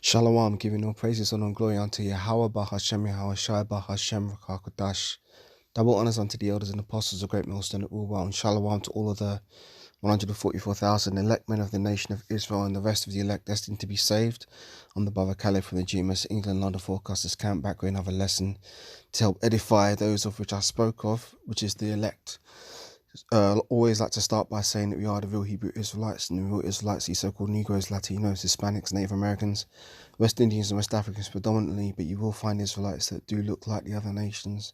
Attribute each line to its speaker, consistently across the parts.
Speaker 1: Shalom, giving all praises, honor, and glory unto Yahweh, Bahashem, Yahweh Shai, Bahashem, Rakakodash. Double honors unto the elders and apostles of great millstone at all and shalom to all of the 144,000 elect men of the nation of Israel and the rest of the elect destined to be saved. I'm the Brother Caleb from the GMS England London Forecasters Camp, back with another lesson to help edify those of which I spoke of, which is the elect. Always like to start by saying that we are the real Hebrew Israelites, and the real Israelites, these so-called Negroes, Latinos, Hispanics, Native Americans, West Indians and West Africans predominantly, but you will find Israelites that do look like the other nations,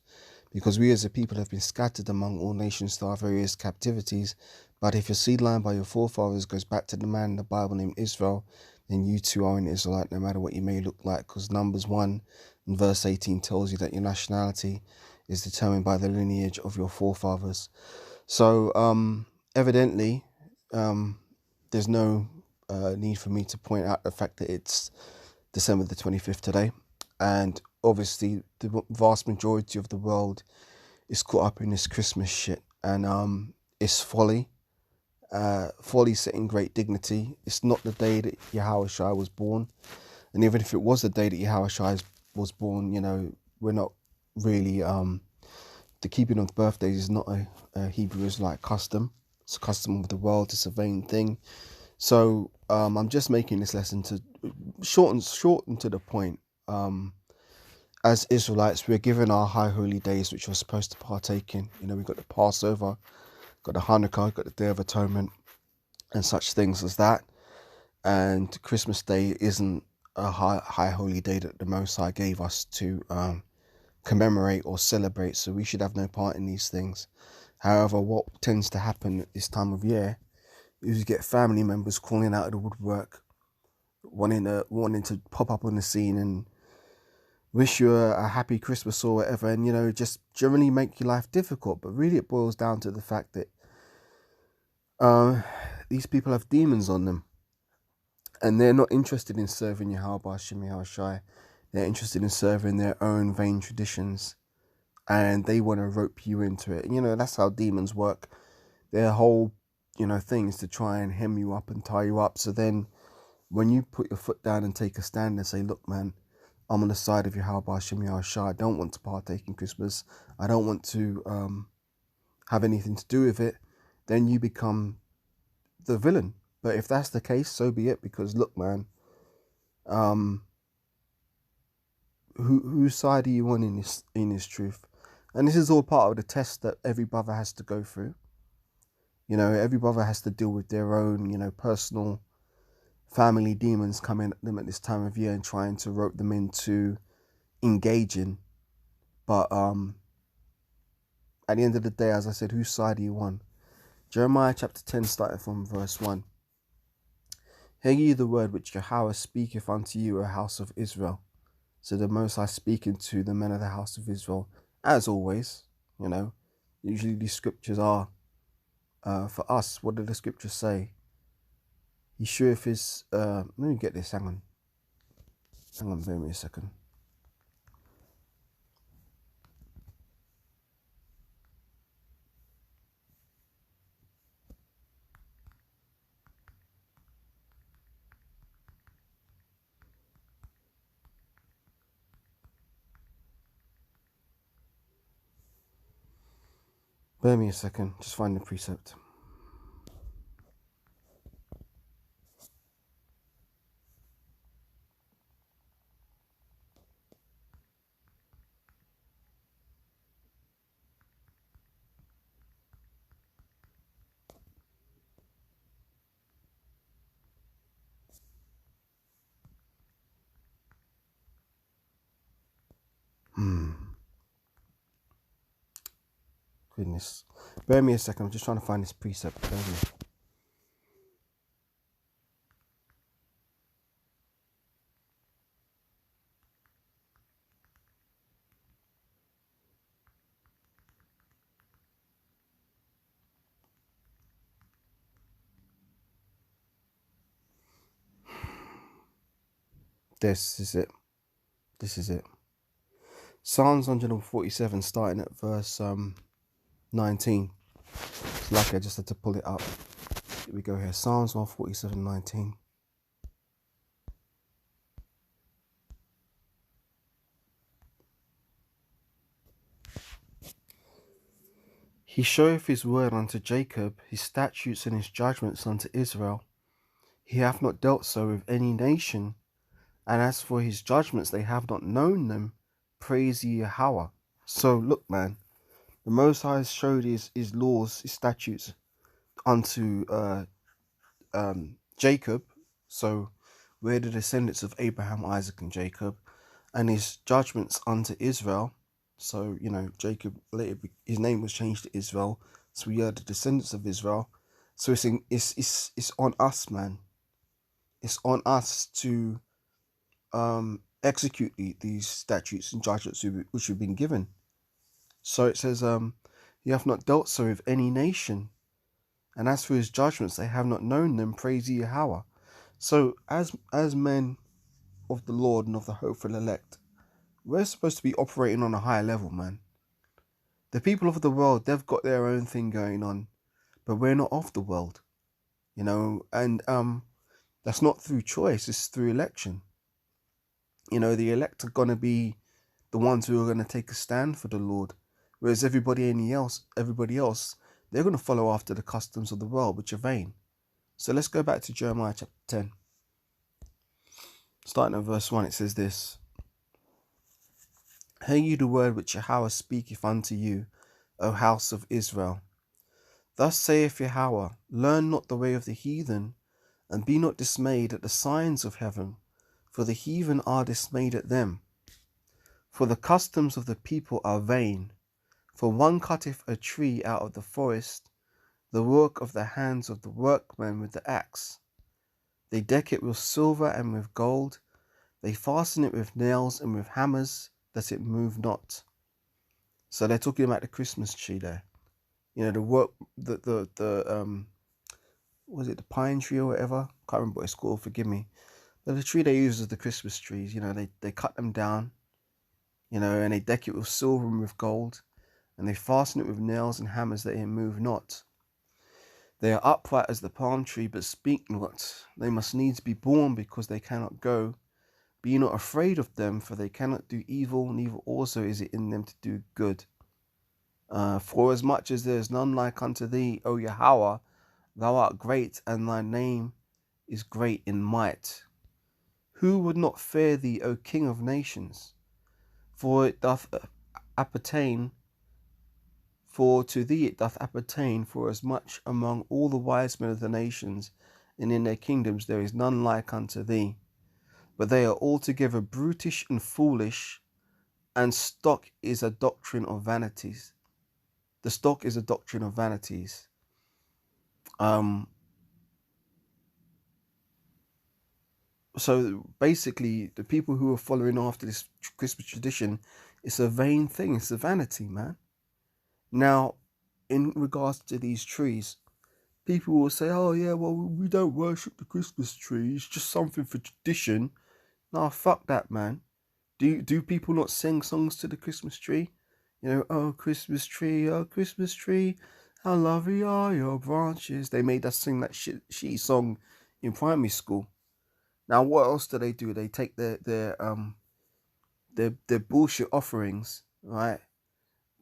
Speaker 1: because we as a people have been scattered among all nations through our various captivities. But if your seed line by your forefathers goes back to the man in the Bible named Israel, then you too are an Israelite, no matter what you may look like, because Numbers 1 and verse 18 tells you that your nationality is determined by the lineage of your forefathers. So evidently, there's no need for me to point out the fact that it's December the 25th today, and obviously the vast majority of the world is caught up in this Christmas shit, and it's folly. Folly set in great dignity. It's not the day that Yahweh Shai was born, and even if it was the day that Yahweh Shai was born, you know, we're not really the keeping of birthdays is not a Hebrew Israelite custom. It's a custom of the world. It's a vain thing. So I'm just making this lesson to shorten to the point. As Israelites, we're given our high holy days, which we're supposed to partake in. You know, we've got the Passover, got the Hanukkah, got the Day of Atonement, and such things as that. And Christmas Day isn't a high holy day that the Most High gave us to commemorate or celebrate, so we should have no part in these things. However, what tends to happen at this time of year is you get family members calling out of the woodwork, wanting to pop up on the scene and wish you a happy Christmas or whatever, and, you know, just generally make your life difficult. But really it boils down to the fact that these people have demons on them, and they're not interested in serving Yahweh Hashem Yahweh Shai. They're interested in serving their own vain traditions, and they want to rope you into it. You know, that's how demons work. Their whole, you know, thing is to try and hem you up and tie you up. So then when you put your foot down and take a stand and say, look, man, I'm on the side of Yahweh Hashem Yahweh Shai. I don't want to partake in Christmas. I don't want to have anything to do with it. Then you become the villain. But if that's the case, so be it. Because look, man, whose side are you on in this truth? And this is all part of the test that every brother has to go through. You know, every brother has to deal with their own, you know, personal family demons coming at them at this time of year and trying to rope them into engaging. But at the end of the day, as I said, whose side are you on? Jeremiah chapter 10, starting from verse 1. Hear ye the word which Yahweh speaketh unto you, O house of Israel. So the Most High speaking to the men of the house of Israel, as always. You know, usually these scriptures are for us. What do the scriptures say? He sheweth his let me get this, hang on, bear me a second. Bear me a second, just find the precept. Goodness. Bear me a second, I'm just trying to find this precept. Bear me. This is it. This is it. Psalms 147, starting at verse 19. It's lucky I just had to pull it up. Here we go here. Psalms 147:19. He showeth his word unto Jacob, his statutes and his judgments unto Israel. He hath not dealt so with any nation, and as for his judgments, they have not known them. Praise ye Yahweh. So look, man, the Most High showed his laws, his statutes unto Jacob. So we're the descendants of Abraham, Isaac, and Jacob, and his judgments unto Israel. So, you know, Jacob later, his name was changed to Israel. So we are the descendants of Israel. So it's on us, man. It's on us to execute these statutes and judgments which we've been given. So it says, "He hath not dealt so with any nation, and as for his judgments, they have not known them. Praise ye Yahweh." So as men of the Lord and of the hopeful elect, we're supposed to be operating on a higher level, man. The people of the world, they've got their own thing going on, but we're not of the world, you know, and that's not through choice, it's through election. You know, the elect are going to be the ones who are going to take a stand for the Lord, whereas everybody else, they're going to follow after the customs of the world, which are vain. So let's go back to Jeremiah chapter 10. Starting at verse 1, it says this: "Hear ye the word which Yahweh speaketh unto you, O house of Israel. Thus saith Yahweh, learn not the way of the heathen, and be not dismayed at the signs of heaven, for the heathen are dismayed at them. For the customs of the people are vain. For one cutteth a tree out of the forest, the work of the hands of the workmen with the axe. They deck it with silver and with gold. They fasten it with nails and with hammers, that it move not." So they're talking about the Christmas tree there. You know, the work, was it the pine tree or whatever? Can't remember what it's called, forgive me. But the tree they use is the Christmas trees. You know, they cut them down, you know, and they deck it with silver and with gold, and they fasten it with nails and hammers that it move not. They are upright as the palm tree, but speak not. They must needs be born, because they cannot go. Be not afraid of them, for they cannot do evil, neither also is it in them to do good. For as much as there is none like unto thee, O Yahweh, thou art great, and thy name is great in might. Who would not fear thee, O King of nations? For it doth appertain, for to thee it doth appertain, for as much among all the wise men of the nations, and in their kingdoms there is none like unto thee. But they are altogether brutish and foolish, and stock is a doctrine of vanities. The stock is a doctrine of vanities. So basically, the people who are following after this Christmas tradition, it's a vain thing. It's a vanity, man. Now, in regards to these trees, people will say, "Oh yeah, well, we don't worship the Christmas tree. It's just something for tradition." Nah, fuck that, man. Do people not sing songs to the Christmas tree? You know, "Oh Christmas tree, how lovely are your branches." They made us sing that shitty song in primary school. Now, what else do? They take their bullshit offerings, right?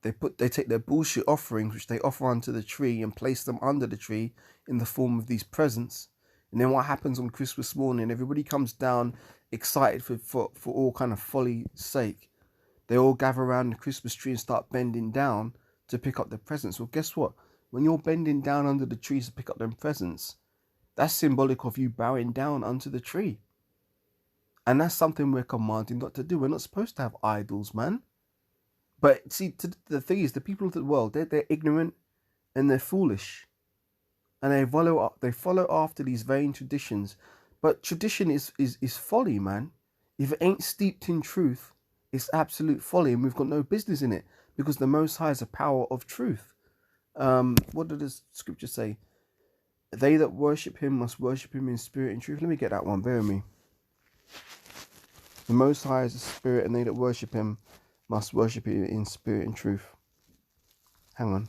Speaker 1: They take their bullshit offerings, which they offer onto the tree, and place them under the tree in the form of these presents. And then what happens on Christmas morning? Everybody comes down excited for all kind of folly's sake. They all gather around the Christmas tree and start bending down to pick up the presents. Well, guess what? When you're bending down under the trees to pick up them presents, that's symbolic of you bowing down unto the tree. And that's something we're commanded not to do. We're not supposed to have idols, man. But see, the thing is, the people of the world, they're ignorant and they're foolish. And they follow after these vain traditions. But tradition is folly, man. If it ain't steeped in truth, it's absolute folly, and we've got no business in it, because the Most High is a power of truth. What did the scripture say? They that worship him must worship him in spirit and truth. Let me get that one, bear with me. The Most High is a spirit, and they that worship him must worship him in spirit and truth. Hang on.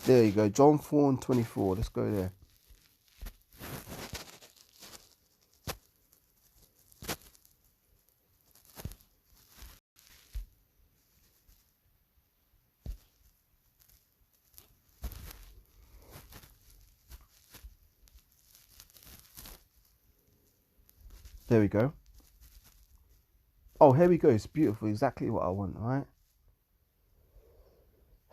Speaker 1: There you go, John 4:24. Let's go there. There we go. Oh, here we go. It's beautiful. Exactly what I want, right?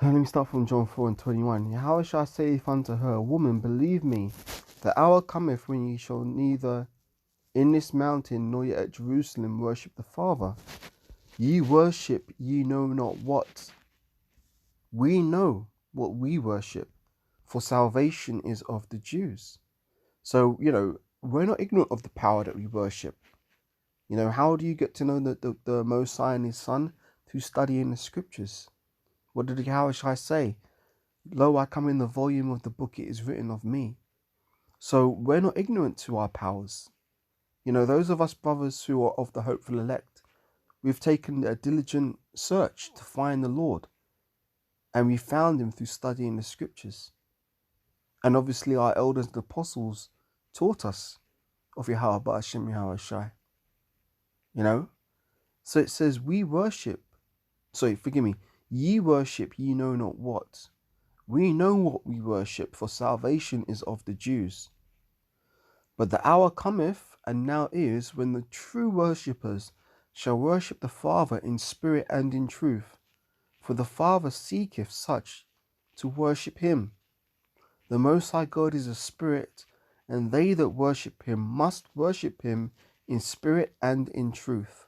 Speaker 1: Let me start from John 4 and 21. How shall I say unto her, Woman, believe me, the hour cometh when ye shall neither in this mountain nor yet at Jerusalem worship the Father. Ye worship ye know not what. We know what we worship, for salvation is of the Jews. So, we're not ignorant of the power that we worship. How do you get to know the Most High and His Son? Through studying the scriptures. How shall I say? Lo, I come in the volume of the book, it is written of me. So we're not ignorant to our powers. Those of us brothers who are of the hopeful elect, we've taken a diligent search to find the Lord. And we found him through studying the scriptures. And obviously our elders and apostles taught us of Yahweh Ba'ashem Yahweh Shai. So it says ye worship, ye know not what. We know what we worship, for salvation is of the Jews. But the hour cometh, and now is, when the true worshippers shall worship the Father in spirit and in truth. For the Father seeketh such to worship him. The Most High God is a spirit, and they that worship him must worship him in spirit and in truth.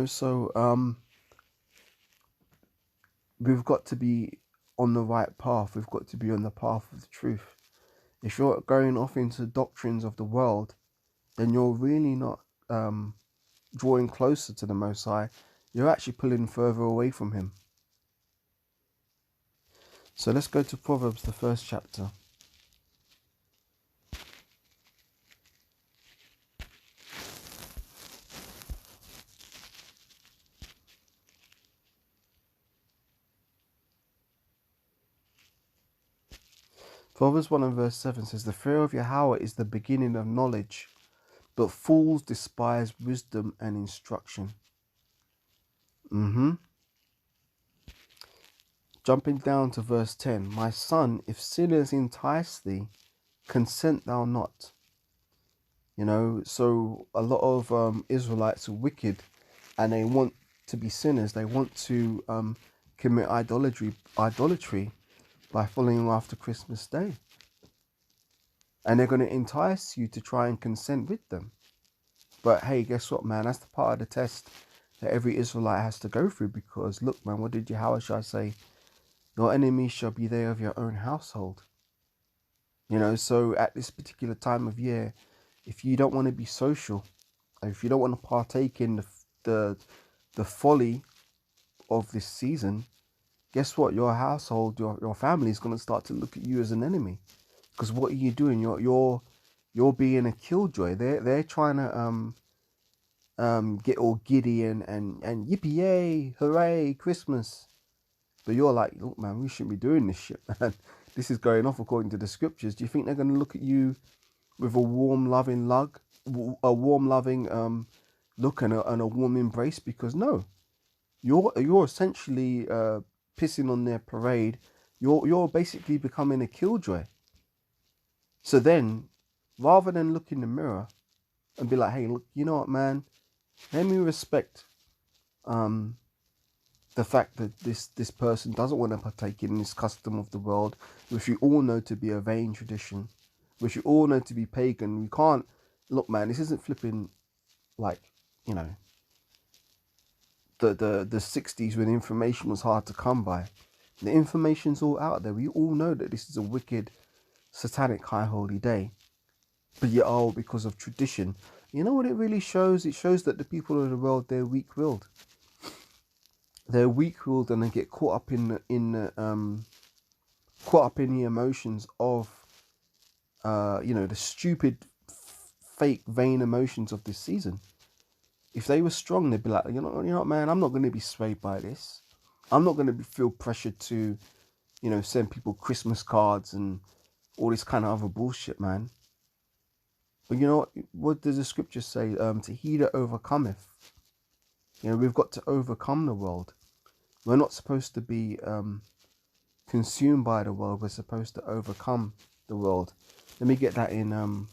Speaker 1: So we've got to be on the right path. We've got to be on the path of the truth. If you're going off into doctrines of the world, then you're really not drawing closer to the Most High. You're actually pulling further away from him. So let's go to Proverbs, the first chapter. Proverbs 1 and verse 7 says, the fear of Yahweh is the beginning of knowledge, but fools despise wisdom and instruction. Jumping down to verse 10. My son, if sinners entice thee, consent thou not. So a lot of Israelites are wicked, and they want to be sinners. They want to commit idolatry by following after Christmas Day. And they're going to entice you to try and consent with them. But hey, guess what, man? That's the part of the test that every Israelite has to go through. Because look, man, what did Yahweh say? Your enemies shall be they of your own household. So at this particular time of year, if you don't want to be social, if you don't want to partake in the folly of this season, guess what? Your household, your family is going to start to look at you as an enemy. Because what are you doing? You're being a killjoy. They're trying to get all giddy and yippee yay, hooray, Christmas. But you're like, look, man, we shouldn't be doing this shit, man. This is going off according to the scriptures. Do you think they're going to look at you with a warm, loving look and a warm embrace? Because no, you're essentially pissing on their parade. You're basically becoming a killjoy. So then, rather than look in the mirror and be like, hey, look, you know what, man? Let me respect the fact that this person doesn't want to partake in this custom of the world, which we all know to be a vain tradition, which we all know to be pagan. We can't, look, man, this isn't flipping like, the 60s when information was hard to come by. The information's all out there. We all know that this is a wicked, satanic, high holy day. But yet, because of tradition. You know what it really shows? It shows that the people of the world, they're weak-willed. They're weak-willed, and they get caught up in the emotions of the stupid, fake, vain emotions of this season. If they were strong, they'd be like, you know what, man, I'm not going to be swayed by this. I'm not going to feel pressured to, send people Christmas cards and all this kind of other bullshit, man. But you know what does the scripture say? To he that overcometh. We've got to overcome the world. We're not supposed to be consumed by the world. We're supposed to overcome the world. Let me get that in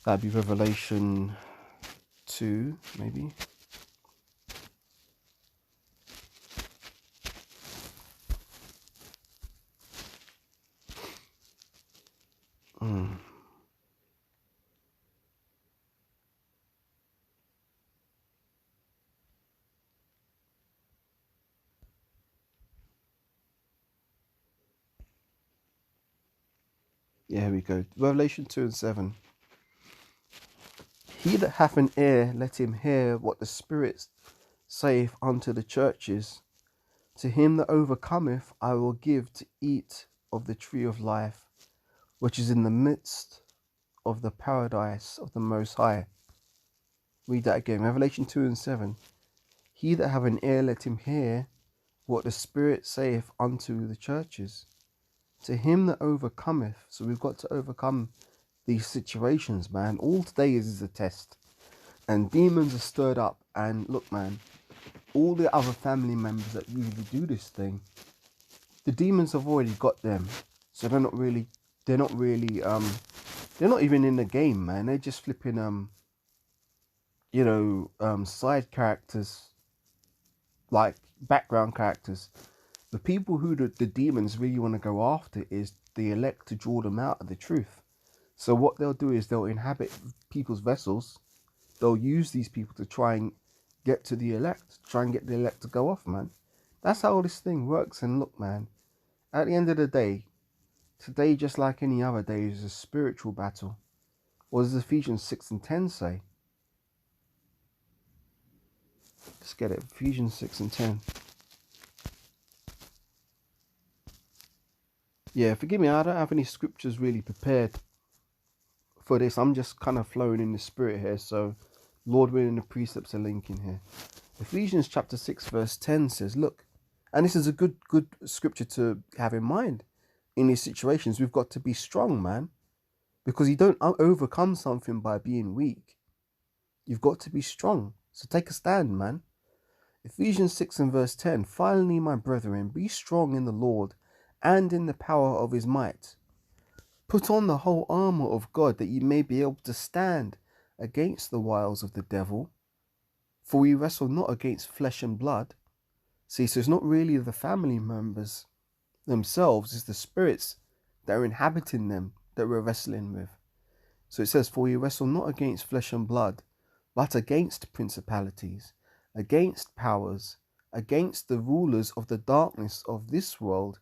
Speaker 1: That'd be Revelation 2, maybe. Yeah, here we go. Revelation 2 and 7. He that hath an ear, let him hear what the Spirit saith unto the churches. To him that overcometh, I will give to eat of the tree of life, which is in the midst of the paradise of the Most High. Read that again. Revelation 2 and 7. He that have an ear, let him hear what the Spirit saith unto the churches. To him that overcometh. So we've got to overcome these situations, man. All today is a test. And demons are stirred up. And look, man, all the other family members that usually do this thing, the demons have already got them. So they're not even in the game, man. They're just flipping, side characters, like background characters. The people who the demons really want to go after is the elect, to draw them out of the truth. So what they'll do is they'll inhabit people's vessels. They'll use these people to try and get to the elect, try and get the elect to go off, man. That's how this thing works. And look, man, at the end of the day, today, just like any other day, is a spiritual battle. What does Ephesians 6 and 10 say? Let's get it. Ephesians 6 and 10. Yeah, forgive me, I don't have any scriptures really prepared for this. I'm just kind of flowing in the spirit here. So, Lord willing, the precepts are linking here. Ephesians chapter 6 verse 10 says, look, and this is a good scripture to have in mind in these situations. We've got to be strong, man, because you don't overcome something by being weak. You've got to be strong. So take a stand, man. Ephesians 6 and verse 10. Finally, my brethren, be strong in the Lord and in the power of his might. Put on the whole armour of God, that ye may be able to stand against the wiles of the devil. For we wrestle not against flesh and blood. See, so it's not really the family members themselves, it's the spirits that are inhabiting them that we're wrestling with. So it says, for we wrestle not against flesh and blood, but against principalities, against powers, against the rulers of the darkness of this world,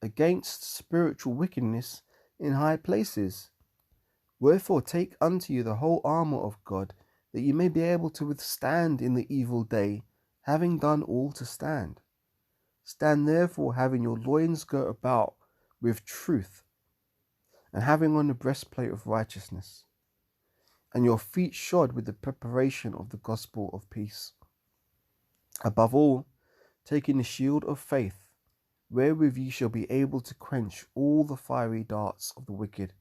Speaker 1: against spiritual wickedness in high places. Wherefore take unto you the whole armour of God, that ye may be able to withstand in the evil day, having done all to stand. Stand therefore, having your loins girt about with truth, and having on the breastplate of righteousness, and your feet shod with the preparation of the gospel of peace. Above all, taking the shield of faith, wherewith ye shall be able to quench all the fiery darts of the wicked.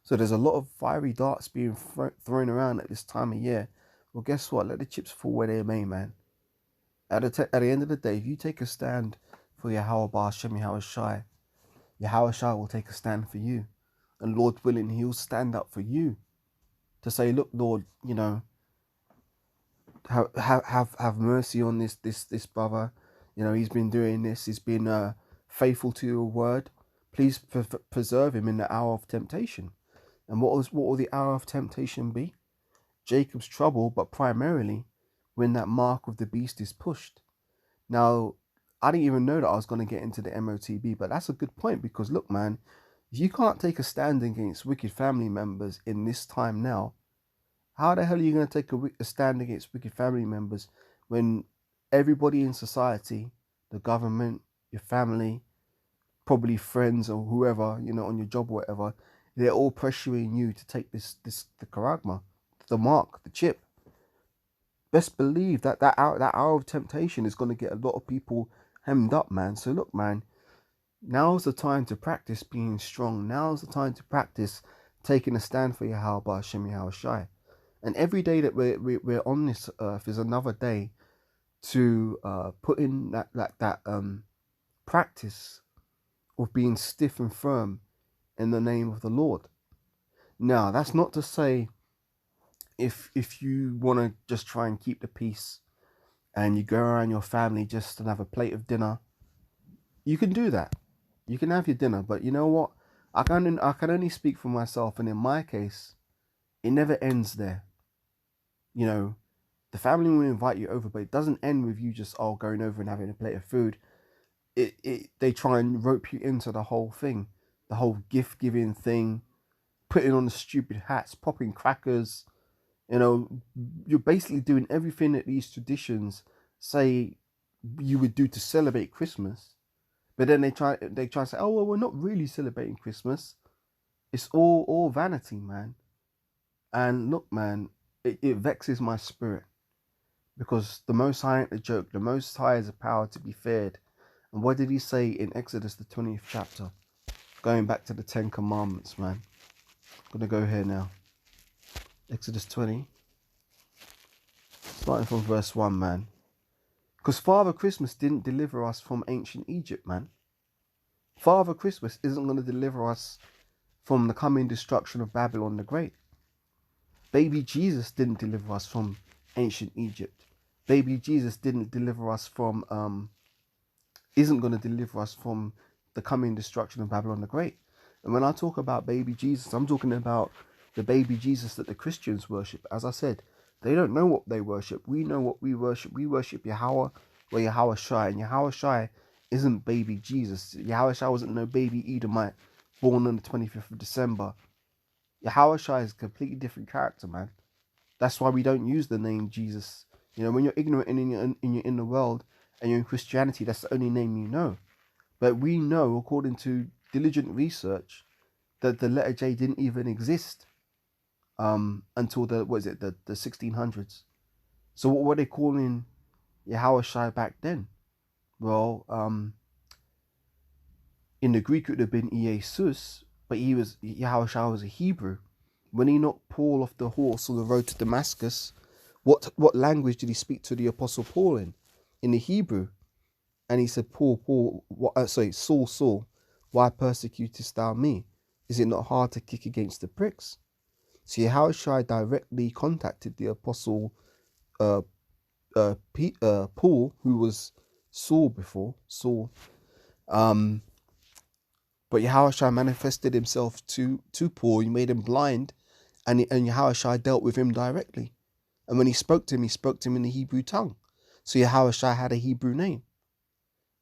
Speaker 1: So there's a lot of fiery darts being thrown around at this time of year. Well, guess what? Let the chips fall where they may, man. At the end of the day, if you take a stand for Yahweh Ba'ashem Yahweh Shai, Yahweh Shai will take a stand for you. And Lord willing, he'll stand up for you to say, look, Lord, have mercy on this brother. He's been doing this. He's been faithful to your word. Please preserve him in the hour of temptation. And what will the hour of temptation be? Jacob's trouble, but primarily when that mark of the beast is pushed. Now, I didn't even know that I was going to get into the MOTB, but that's a good point, because look, man, if you can't take a stand against wicked family members in this time now, how the hell are you going to take a stand against wicked family members when everybody in society, the government, your family, probably friends or whoever, on your job or whatever, they're all pressuring you to take the charagma, the mark, the chip? Best believe that hour of temptation is going to get a lot of people hemmed up, man. So look, man, now's the time to practice being strong. Now's the time to practice taking a stand for Yahweh Ba'ashem Yahweh Shai. And every day that we're on this earth is another day to put in that practice of being stiff and firm in the name of the Lord. Now, that's not to say if you want to just try and keep the peace and you go around your family just and have a plate of dinner, you can do that. You can have your dinner, but you know what? I can only speak for myself, and in my case, it never ends there. You know, the family will invite you over, but it doesn't end with you just going over and having a plate of food. They try and rope you into the whole thing, the whole gift giving thing, putting on the stupid hats, popping crackers. You know, you're basically doing everything that these traditions say you would do to celebrate Christmas. But then they try to say, oh well, we're not really celebrating Christmas. It's all vanity, man. And look, man, it vexes my spirit because the Most High ain't a joke. The Most High is a power to be feared. And what did he say in Exodus the 20th chapter? Going back to the 10 Commandments, man. I'm gonna go here now. Exodus 20, starting from verse 1, man. Because Father Christmas didn't deliver us from ancient Egypt, man. Father Christmas isn't going to deliver us from the coming destruction of Babylon the Great. Baby Jesus didn't deliver us from ancient Egypt. Baby Jesus didn't deliver us from, isn't going to deliver us from the coming destruction of Babylon the Great. And when I talk about baby Jesus, I'm talking about the baby Jesus that the Christians worship. As I said, they don't know what they worship. We know what we worship. We worship Yahweh or Yahweh Shai. And Yahweh Shai isn't baby Jesus. Yahweh Shai wasn't no baby Edomite born on the 25th of December. Yahweh Shai is a completely different character, man. That's why we don't use the name Jesus. You know, when you're ignorant and you're in the world and you're in Christianity, that's the only name you know. But we know, according to diligent research, that the letter J didn't even exist until the 1600s. So what were they calling Yahweh Shai back then? Well, in the Greek it would have been Jesus, but Yahweh Shai was a Hebrew. When he knocked Paul off the horse on the road to Damascus, what language did he speak to the Apostle Paul in? In the Hebrew. And he said, Saul, Saul, why persecutest thou me? Is it not hard to kick against the pricks? So Yahweh Shai directly contacted the Apostle Paul, who was Saul before, Saul. But Yahweh Shai manifested himself to Paul. He made him blind, and Yahweh Shai dealt with him directly. And when he spoke to him in the Hebrew tongue. So Yahweh Shai had a Hebrew name.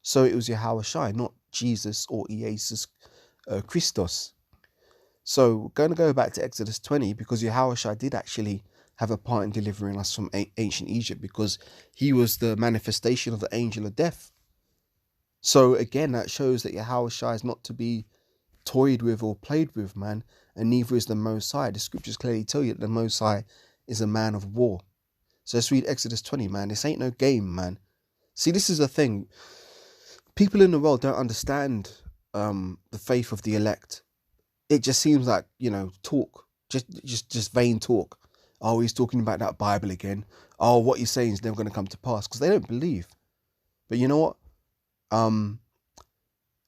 Speaker 1: So it was Yahweh Shai, not Jesus or Jesus Christos. So we're going to go back to Exodus 20 because Yahweh Shai did actually have a part in delivering us from ancient Egypt because he was the manifestation of the angel of death. So again, that shows that Yahweh Shai is not to be toyed with or played with, man, and neither is the Most High. The scriptures clearly tell you that the Most High is a man of war. So let's read Exodus 20, man. This ain't no game, man. See, this is the thing. People in the world don't understand the faith of the elect. It just seems like, talk, just vain talk. Oh, he's talking about that Bible again. Oh, what he's saying is never going to come to pass because they don't believe. But you know what?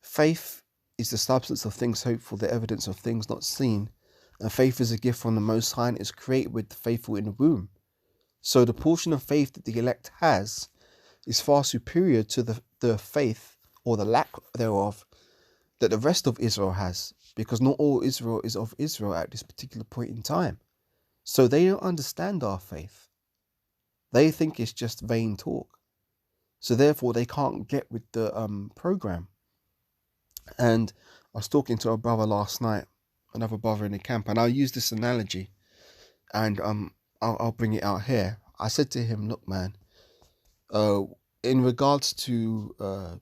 Speaker 1: Faith is the substance of things hoped for, the evidence of things not seen. And faith is a gift from the Most High and is created with the faithful in the womb. So the portion of faith that the elect has is far superior to the faith or the lack thereof that the rest of Israel has, because not all Israel is of Israel at this particular point in time. So they don't understand our faith. They think it's just vain talk. So therefore they can't get with the program. And I was talking to a brother last night, another brother in the camp, and I'll use this analogy and I'll bring it out here. I said to him, look, man, in regards to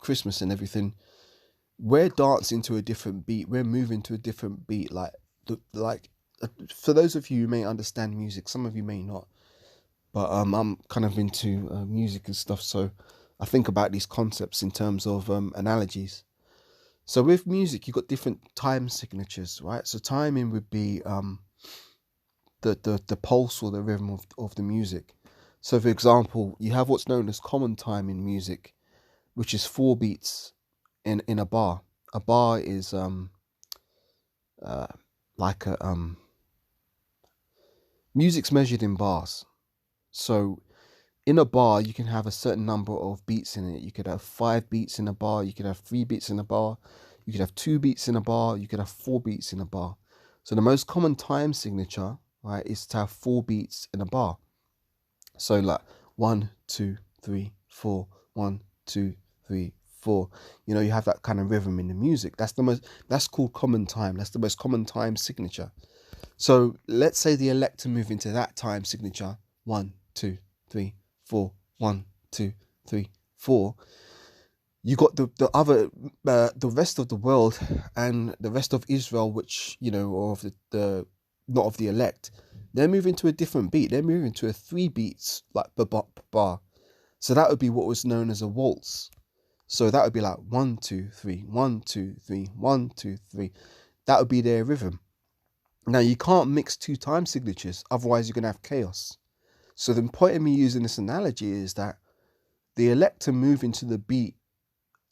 Speaker 1: Christmas and everything, we're dancing to a different beat. We're moving to a different beat. For those of you who may understand music, some of you may not, but I'm kind of into music and stuff, so I think about these concepts in terms of analogies. So with music, you've got different time signatures, right? So timing would be the pulse or the rhythm of the music. So for example, you have what's known as common time in music, which is 4 beats in a bar. A bar is like a Music's measured in bars. So in a bar, you can have a certain number of beats in it. You could have 5 beats in a bar. You could have 3 beats in a bar. You could have 2 beats in a bar. You could have 4 beats in a bar. So the most common time signature, right, is to have 4 beats in a bar. So like 1, 2, 3, 4, 1, 2, 3, 4. You know, you have that kind of rhythm in the music. That's called common time. That's the most common time signature. So let's say the elector move into that time signature. 1, 2, 3, 4. 1, 2, 3, 4. You got the rest of the world and the rest of Israel, which, you know, or of the not of the elect, they're moving to a different beat. They're moving to a 3 beats like bar. So that would be what was known as a waltz. So that would be like 1, 2, 3, 1, 2, 3, 1, 2, 3. That would be their rhythm. Now you can't mix 2 time signatures, otherwise you're gonna have chaos. So the point of me using this analogy is that the elector move into the beat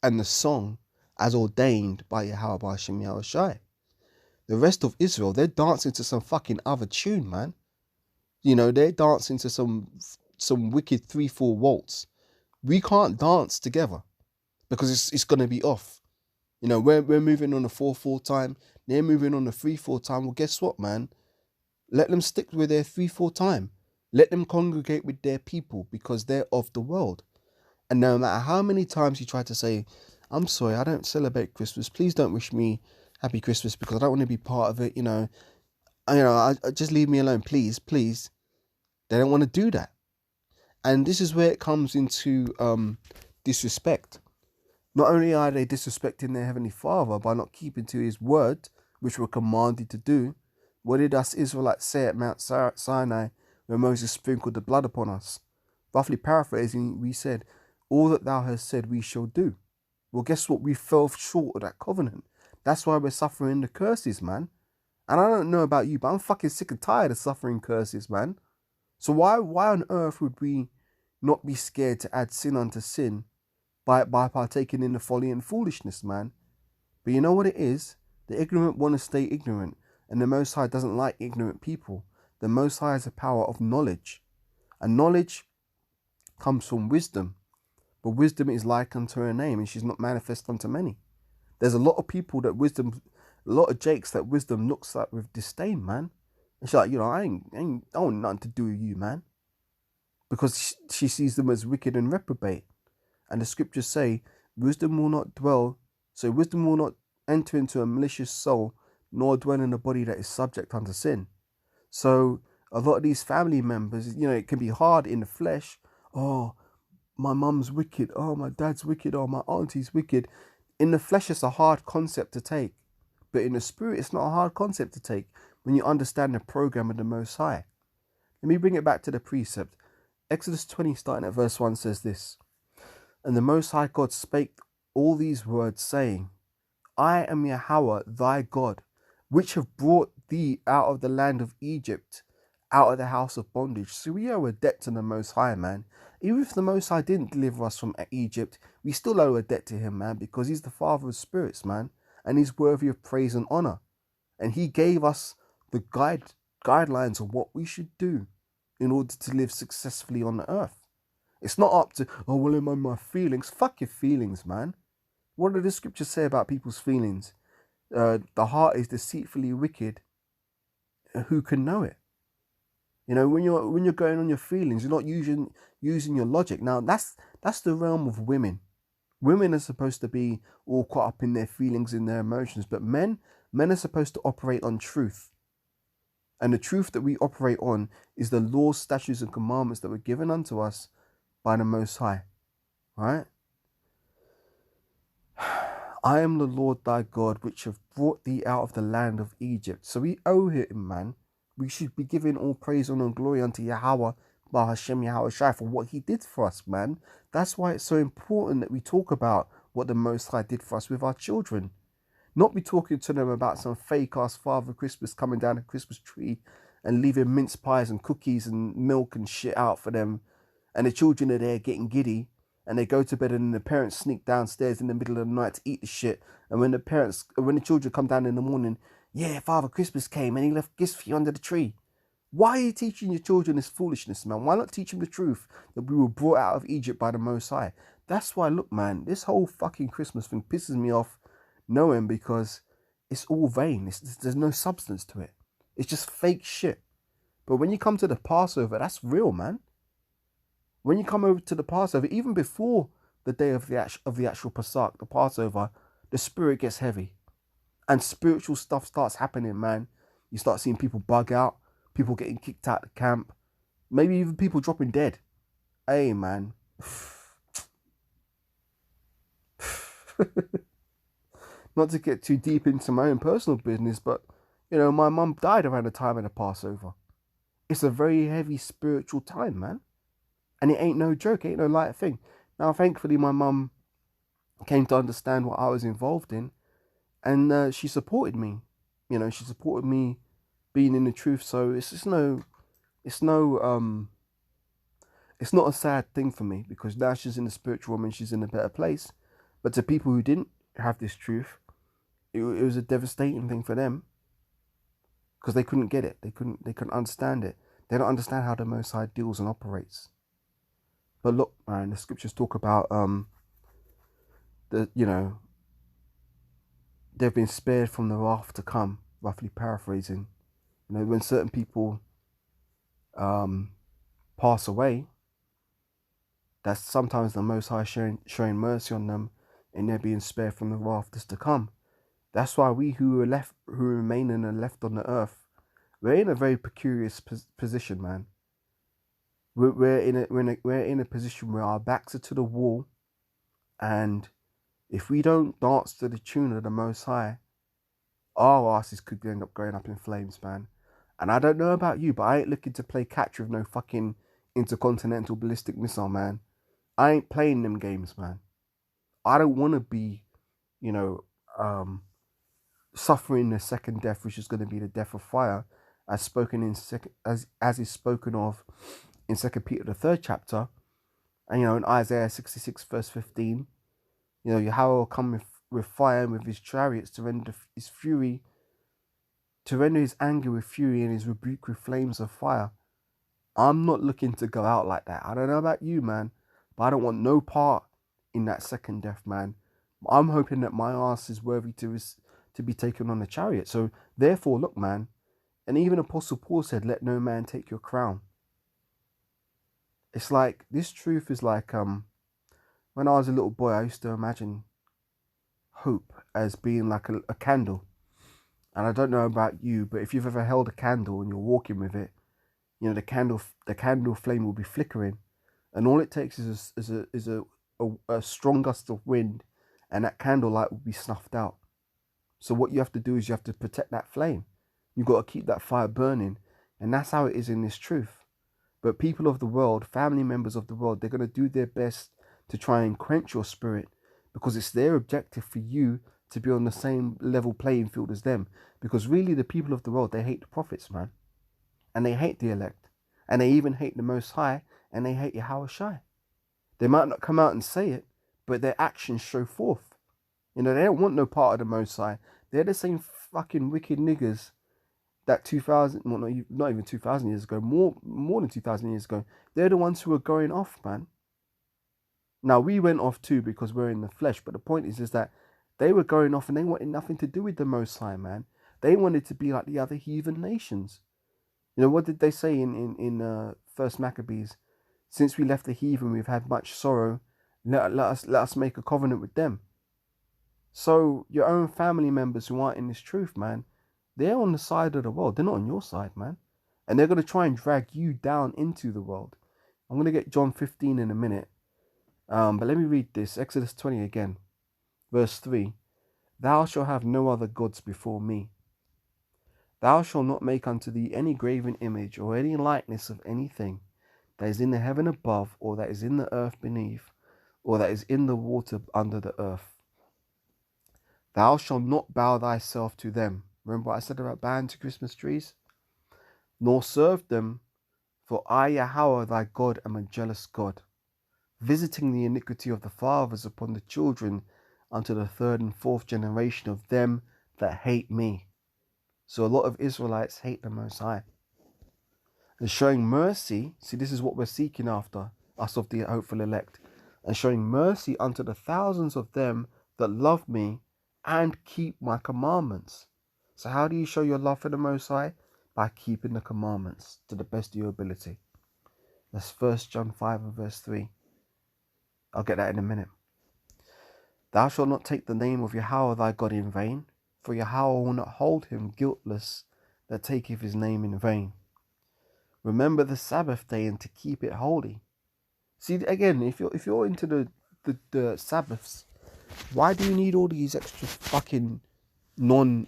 Speaker 1: and the song as ordained by Yahweh Hashem Yahweh Shai. The rest of Israel, they're dancing to some fucking other tune, man. You know, they're dancing to some wicked 3/4 waltz. We can't dance together because it's gonna be off. You know, we're moving on a 4/4 time, they're moving on a 3/4 time. Well, guess what, man? Let them stick with their 3/4 time. Let them congregate with their people because they're of the world. And no matter how many times you try to say, I'm sorry, I don't celebrate Christmas. Please don't wish me happy Christmas because I don't want to be part of it. I just leave me alone, please. They don't want to do that. And this is where it comes into disrespect. Not only are they disrespecting their Heavenly Father by not keeping to His word, which we're commanded to do. What did us Israelites say at Mount Sinai when Moses sprinkled the blood upon us? Roughly paraphrasing, we said, all that thou hast said we shall do. Well, guess what? We fell short of that covenant. That's why we're suffering the curses, man. And I don't know about you, but I'm fucking sick and tired of suffering curses, man. So why on earth would we not be scared to add sin unto sin by partaking in the folly and foolishness, man? But you know what it is? The ignorant want to stay ignorant, and the Most High doesn't like ignorant people. The Most High has a power of knowledge, and knowledge comes from wisdom. But wisdom is like unto her name, and she's not manifest unto many. There's a lot of people that wisdom, a lot of jakes that wisdom looks at with disdain, man. And she's like, I want nothing to do with you, man. Because she sees them as wicked and reprobate. And the scriptures say, wisdom will not enter into a malicious soul, nor dwell in a body that is subject unto sin. So a lot of these family members, it can be hard in the flesh. Oh, my mum's wicked. Oh, my dad's wicked. Oh, my auntie's wicked. In the flesh, it's a hard concept to take. But in the spirit, it's not a hard concept to take when you understand the program of the Most High. Let me bring it back to the precept. Exodus 20, starting at verse 1, says this. And the Most High God spake all these words, saying, I am Yahweh thy God, which have brought thee out of the land of Egypt, out of the house of bondage. So we owe a debt to the Most High, man. Even if the Most High didn't deliver us from Egypt, we still owe a debt to him, man, because he's the Father of spirits, man, and he's worthy of praise and honor. And he gave us the guidelines of what we should do in order to live successfully on the earth. It's not up to, in my feelings. Fuck your feelings, man. What do the scriptures say about people's feelings? The heart is deceitfully wicked. Who can know it? When you're going on your feelings, you're not using your logic. Now that's the realm of women. Women are supposed to be all caught up in their feelings and their emotions, but men are supposed to operate on truth. And the truth that we operate on is the laws, statutes, and commandments that were given unto us by the Most High. Right? I am the Lord thy God, which have brought thee out of the land of Egypt. So we owe him, man. We should be giving all praise, honor, and glory unto Yahweh, by Hashem Yahweh Shai, for what he did for us, man. That's why it's so important that we talk about what the Most High did for us with our children. Not be talking to them about some fake-ass Father Christmas coming down a Christmas tree and leaving mince pies and cookies and milk and shit out for them. And the children are there getting giddy. And they go to bed and the parents sneak downstairs in the middle of the night to eat the shit. And when the children come down in the morning, yeah, Father Christmas came and he left gifts for you under the tree. Why are you teaching your children this foolishness, man? Why not teach them the truth that we were brought out of Egypt by the Most High? That's why, look, man, this whole fucking Christmas thing pisses me off knowing, because it's all vain. There's no substance to it. It's just fake shit. But when you come to the Passover, that's real, man. When you come over to the Passover, even before the day of the actual Pesach, the Passover, the spirit gets heavy. And spiritual stuff starts happening, man. You start seeing people bug out, people getting kicked out of the camp, maybe even people dropping dead. Hey, man. Not to get too deep into my own personal business, but, you know, my mum died around the time of the Passover. It's a very heavy spiritual time, man. And it ain't no joke, it ain't no light thing. Now, thankfully, my mum came to understand what I was involved in, and she supported me. You know, she supported me being in the truth. So it's not a sad thing for me, because now she's in the spiritual realm and she's in a better place. But to people who didn't have this truth, it was a devastating thing for them, because they couldn't get it. They couldn't understand it. They don't understand how the Most High deals and operates. But look, man, the scriptures talk about they've been spared from the wrath to come, roughly paraphrasing. You know, when certain people pass away, that's sometimes the Most High showing mercy on them, and they're being spared from the wrath that's to come. That's why we who remain and are left on the earth, we're in a very precarious position, man. We're in a position where our backs are to the wall, and if we don't dance to the tune of the Most High, our asses could end up going up in flames, man. And I don't know about you, but I ain't looking to play catch with no fucking intercontinental ballistic missile, man. I ain't playing them games, man. I don't want to be, you know, suffering the second death, which is going to be the death of fire, as spoken in as is spoken of in 2 Peter the 3rd chapter, and, you know, in Isaiah 66 verse 15, you know, Yahweh will come with fire and with his chariots to render his fury, to render his anger with fury and his rebuke with flames of fire. I'm not looking to go out like that. I don't know about you, man, but I don't want no part in that second death, man. I'm hoping that my ass is worthy to be taken on the chariot. So therefore, look, man, and even Apostle Paul said, let no man take your crown. It's like, this truth is like, when I was a little boy, I used to imagine hope as being like a candle. And I don't know about you, but if you've ever held a candle and you're walking with it, you know, the candle flame will be flickering, and all it takes is a strong gust of wind, and that candle light will be snuffed out. So what you have to do is you have to protect that flame. You've got to keep that fire burning, and that's how it is in this truth. But people of the world, family members of the world, they're going to do their best to try and quench your spirit, because it's their objective for you to be on the same level playing field as them. Because really, the people of the world, they hate the prophets, man. And they hate the elect. And they even hate the Most High. And they hate Yahweh Shai. They might not come out and say it, but their actions show forth. You know, they don't want no part of the Most High. They're the same fucking wicked niggers that 2,000, well, not even 2,000 years ago, more than 2,000 years ago, they're the ones who are going off, man. Now, we went off too because we're in the flesh, but the point is that they were going off and they wanted nothing to do with the Most High, man. They wanted to be like the other heathen nations. You know, what did they say in First Maccabees? Since we left the heathen, we've had much sorrow. Let us make a covenant with them. So your own family members who aren't in this truth, man, they're on the side of the world. They're not on your side, man. And they're going to try and drag you down into the world. I'm going to get John 15 in a minute. But let me read this. Exodus 20 again. Verse 3. Thou shalt have no other gods before me. Thou shalt not make unto thee any graven image or any likeness of anything that is in the heaven above, or that is in the earth beneath, or that is in the water under the earth. Thou shalt not bow thyself to them. Remember what I said about bowing to Christmas trees? Nor serve them, for I, Yahweh, thy God, am a jealous God, visiting the iniquity of the fathers upon the children unto the third and fourth generation of them that hate me. So a lot of Israelites hate the Most High. And showing mercy, see, this is what we're seeking after, us of the hopeful elect, and showing mercy unto the thousands of them that love me and keep my commandments. So how do you show your love for the Most High? By keeping the commandments to the best of your ability. That's 1 John 5 and verse 3. I'll get that in a minute. Thou shalt not take the name of Yahweh thy God in vain, for Yahweh will not hold him guiltless that taketh his name in vain. Remember the Sabbath day and to keep it holy. See, again, if you're into the Sabbaths, why do you need all these extra fucking non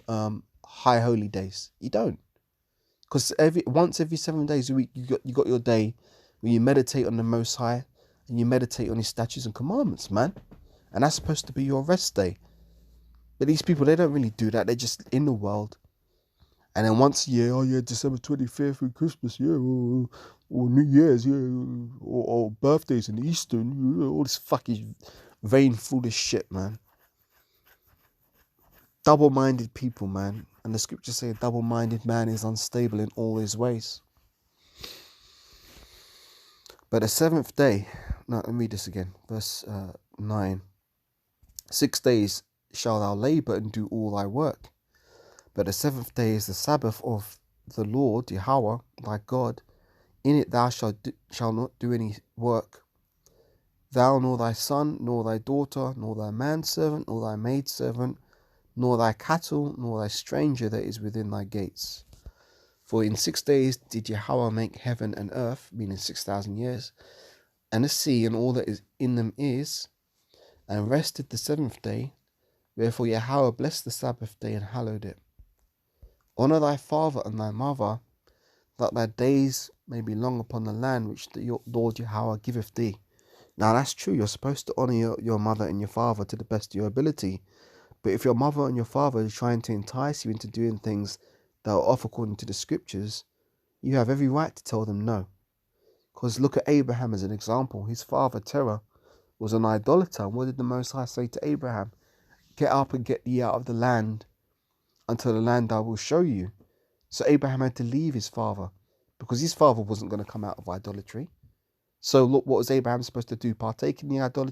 Speaker 1: high holy days? You don't, because once every 7 days a week you got your day where you meditate on the Most High and you meditate on His statutes and commandments, man, and that's supposed to be your rest day. But these people, they don't really do that. They're just in the world. And then once a year, oh yeah, December 25th and Christmas, yeah, or New Year's, yeah, or birthdays and Easter, all this fucking vain, foolish shit, man. Double-minded people, man. And the scriptures say a double-minded man is unstable in all his ways. But the seventh day, no, let me read this again, verse 9. 6 days shalt thou labor and do all thy work. But the seventh day is the Sabbath of the Lord, Yahweh, thy God. In it thou shalt not do any work, thou nor thy son, nor thy daughter, nor thy manservant, nor thy maidservant, nor thy cattle, nor thy stranger that is within thy gates. For in 6 days did Yahweh make heaven and earth, meaning 6,000 years, and the sea and all that is in them is, and rested the seventh day. Wherefore Yahweh blessed the Sabbath day and hallowed it. Honour thy father and thy mother, that thy days may be long upon the land which the Lord Yahweh giveth thee. Now that's true, you're supposed to honour your mother and your father to the best of your ability. But if your mother and your father are trying to entice you into doing things that are off according to the scriptures, you have every right to tell them no. Because look at Abraham as an example. His father, Terah, was an idolater. And what did the Most High say to Abraham? Get up and get thee out of the land until the land I will show you. So Abraham had to leave his father because his father wasn't going to come out of idolatry. So look, what was Abraham supposed to do? Partake in the idolatry